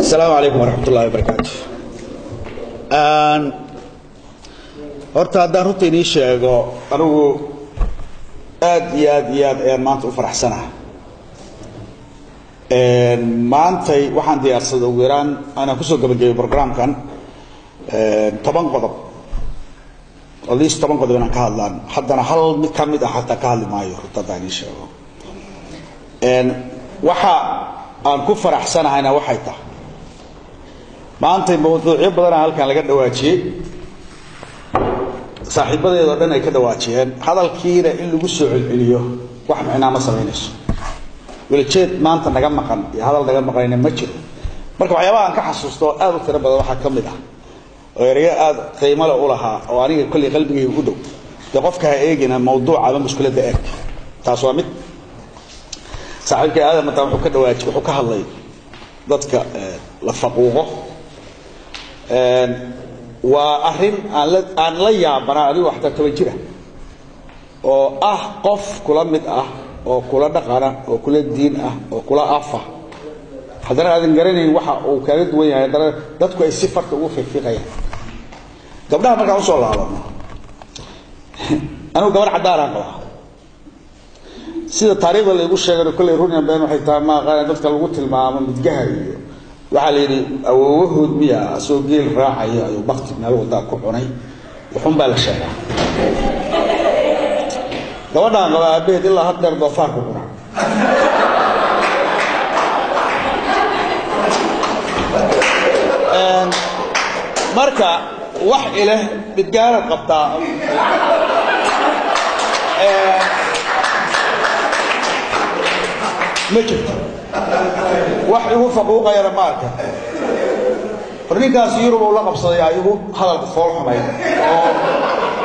السلام عليكم ورحمة الله وبركاته. horta haddaan runta inii sheego anigu aad iyo aad ayaan maanta u faraxsanahay. maantay waxaan diyaarsaday ugu yaraan anaan kusoo gabagabeeyo programkan 10 qodob at least 10 qodob inaan ka hadlaan haddana hal mid ka mid ah xataa ka hadli maayo runta haddaan inii sheego. waxa aan ku faraxsanahayna waxay tahay maantay mawduucyo badan halkan laga dhawaajiyay saaxiibadeeda dhan ay ka dhawaajiyeen hadalkiina in lagu soo celceliyo wax macna ma sameynayso walajeed maanta naga maqan iyo hadal naga maqanayna ma jiro marka waxyaabaha aan ka xasuusto aad u tiro badan waxa ka mid ah oo erayo aad qiimo leh u lahaa oo aniga kulli qalbigayga u dhow de qofka ha eegina mawduuca ama mushkiladda eeg taas waa mid saaxiibka aadam maanta wuxuu ka dhawaajiyay wuxuu ka hadlay dadka la faquuqo waa arrin aan la yaabanaa adigu waxta toban jira oo ah qof kula mid ah oo kula dhaqana oo kula diin ah oo kula afa haddana aadan garanayn waxa uu kala duwan yahay dadku ay si farta ugu fiiqayaan gabdhaha markaan usoo laabano anigu gabar cadaan aan qabaa sida taariikhda lagu sheegay kulay run been waxay tahay ma qaan dadka lagu tilmaamo midgaha iyo waxa la yiri awoowahood miya soo geel raacay ayuu waqti meel wada ku cunay wuxuun baa la sheegay gabadhaan aabeed ilaa hadda doofaar ku cunay marka wax ilaa midgaar qabtaa ma jirto wax igu faquuqayana ma arka ninkaas Yurub la qabsaday ayuu hadalka fool xumay oo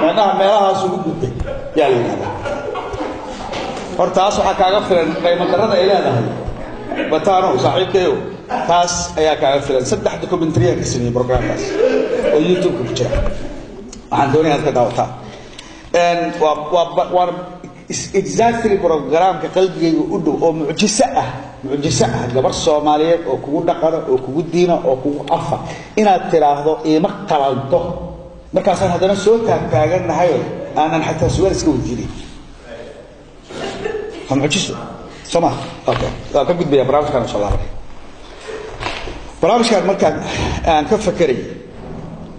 macnaha meelahaas ugu gudbay yaa leeyahay hortaas waxa kaaga filan qiimo darrada ay leedahay bataano saaxiibkeeyo taas ayaa kaaga filan saddex documentary ka sameeyay programkaas oo YouTube ku jira waxaan doonayaa ka daawataa waa exactly programka qalbigayga u dhow oo mucjiso ah gabar Soomaaliyeed oo kugu dhaqana oo kugu diina oo kugu afa inaad tiraahdo ima qalanto markaas aan hadana soo taaganahay aanan xataa su'aal iska weydiin mucjiso sama okay ka gudbiya barnaamijkan insha Allah barnaamijkan markaan aan ka fakiray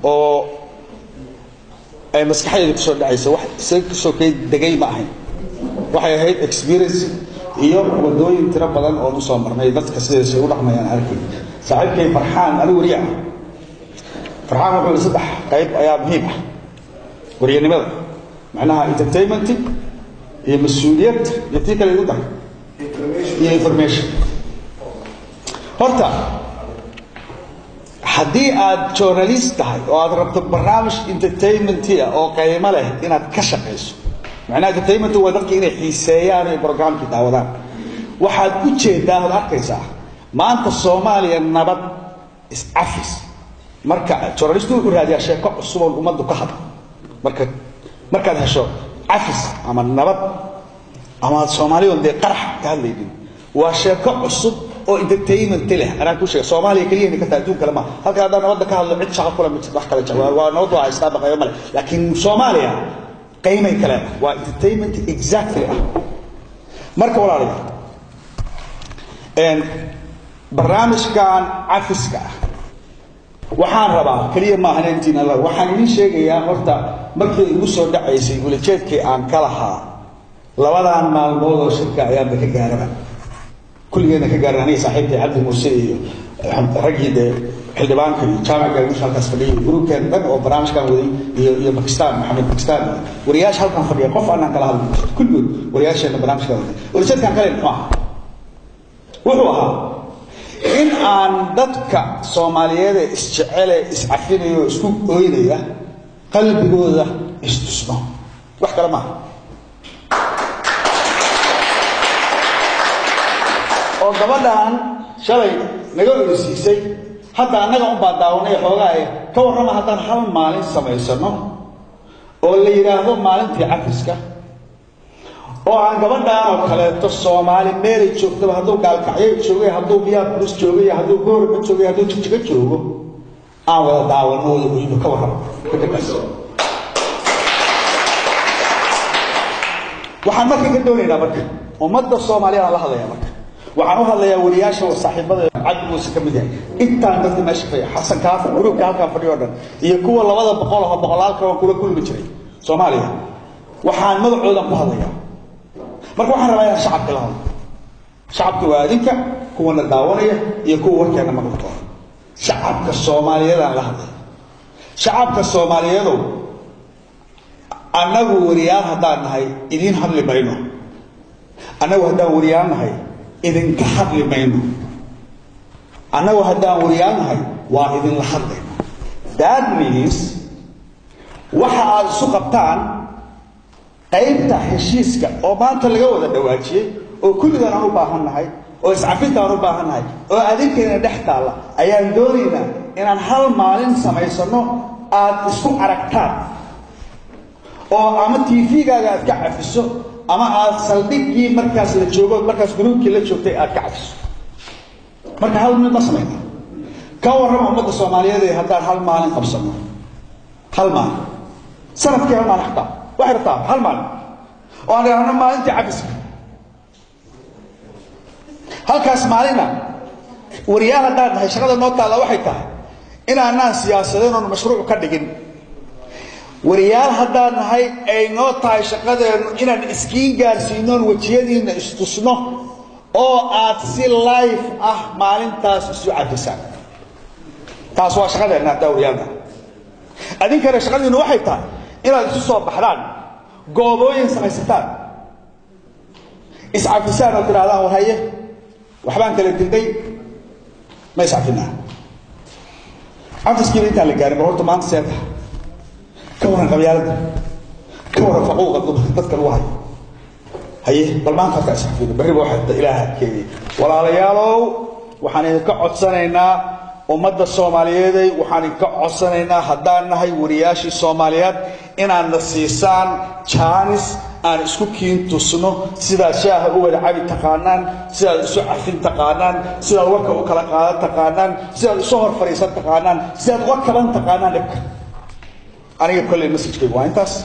oo ay maskaxdayda ku soo dhacayso wax soo kay dagay ma ahayn waxay ahayd experience iyo wadooyin tiro badan oo u soo marnay dadka sidaas u dhaqmayaan arkay saaxiibkay farxaan anigu wariyaa farxaan wuxuu saddex qayb ayaa muhiim ah wariyanimada macnaha entertainment iyo mas'uuliyad iyo tii kale u dar iyo information horta haddii aad journalist tahay oo aad rabto barnaamij entertainment oo qiimo leh inaad ka shaqeyso macnaha entertainment waa dadka inay xiiseeyaan ee programka daawadaan waxaad u jeedaa oo arkaysaa maanta Soomaaliya nabad is afis marka journalistu wuxuu raadiyaa sheeko cusub oo ummaddu ka hadlo markaad hesho afis ama nabad ama Soomaaliya oo qarax ka hadlaynin waa sheeko cusub oo entertainment leh ana ku sheegay Soomaaliya kaliya ka taadun kala ma halka hadda nabadda ka hadlo cid shaqo kula mid wax kala jawaab waa nabad waa istaa baqayo male laakiin Soomaaliya qiimay kale waa entertainment exactly marka walaalayaal barnaamijkan afiska waxaan rabaa kaliya ma ahaantiin Allah waxaan idin sheegayaa horta markii igu soo dhacaysay walajeedkii aan ka lahaa labadan maalmood oo shirka ayaan ka gaaraba kulligeena ka gaaranay saaxiibtay Cabdi Muuse iyo ragide xildhibaanka jaamaca mushalkaas fadhiyay gruubkan dad oo barnaamijkan waday iyo Pakistan Maxamed Pakistan wariyaash halkan fadhiya qof aan kala hadlo kullu wariyaashana barnaamijkan waday walajeedkan kale wuxuu ahaa in aan dadka Soomaaliyeed isjecel iscafinayo isku ooynaya qalbigooda istusno wax kale ma oo gabadhan shalay naga ursiisay hadda anaga u baadaawnay xoogaa ka warrama haddaan hal maalin samaysano oo la yiraahdo maalintii cafiska oo aan gabadhaan oo kaleeto Soomaali meel ay joogto hadduu gaalkacyo joogay hadduu biyaa plus joogay hadduu goor joogay hadduu jijjiga joogo aan wada daawano inuu ka warramo waxaan marka ka doonaynaa marka ummadda Soomaaliyeed la hadlayaa marka waxaan u hadlayaa wariyaasha oo saaxiibada cad muuse ka mid yahay intaan dadka meesha fadhiya xasan kaaf gruubka halkaan fadhiyo dhan iyo kuwa 200 oo boqolaalka oo kula kulmi jiray Soomaaliya waxaan magacooda ku hadlayaa marka waxaan rabaa inaan shacabka la hadlo shacabka waa adinka kuwana daawanaya iyo kuwa warkeena maqalto shacabka Soomaaliyeed aan la hadlay shacabka Soomaaliyeed annagu wariyaal haddaan nahay idin hadli mayno annagu haddaan wariyaal nahay idin ka hadli mayno annagu haddaan wariyaal nahay waa idin la hadlayno that means waxa aad isu qabtaan qaybta heshiiska oo maanta laga wada dhawaajiyay oo kulligan aan u baahan nahay oo iscafinta aan u baahan nahay oo adinkeena dhex taala ayaan doonaynaa inaan hal maalin samaysano aad isku aragtaan oo ama TV-gaaga aad ka cafiso ama aad saldhigii markaas la joogo markaas gruubkii la joogtay aad ka cafiso marka hal mid ma samayna ka warrama ummadda Soomaaliyeed ee haddaan hal maalin qabsano hal maalin sanadkii hal maalin xataa waxay rabtaa hal maalin oo aan idhaahno maalintii cafiska halkaas maalina wariyaal haddaan nahay shaqada noo taalla waxay tahay inaanaan siyaasadeen oon mashruuc ka dhigin wariyaal haddaan nahay ay noo tahay shaqadeenu inaan iskiin gaarsiinoon wejiyadiina istusno oo aad si live ah maalintaas isu cafisaan taas waa shaqadeena haddaa wariyaalna adinkana shaqadiinu waxay tahay inaad isu soo baxdaan goobooyin samaysataan iscafisaan oo tidhahdaan war haye waxbaan kala dilday ma iscafinaa cafiskiina intaan la gaarin bal horta maanta see tahay كون قبيلة كون فقوق ضدك الوحي هي بل ما نفكر سحفيد بري واحد إله كذي ولا ليالو وحني كعد سنينا ومدة الصومالية دي وحني كعد سنينا هدانا هاي ورياشي الصوماليات إن النسيسان شانس أن سكوكين تصنو سيدا شاه أول عبي تقانان سيدا سعفين تقانان سيدا وكا وكلا قادة تقانان سيدا صهر فريسات تقانان سيدا وكلا تقانان لك أنا كل المسج كي وين تاس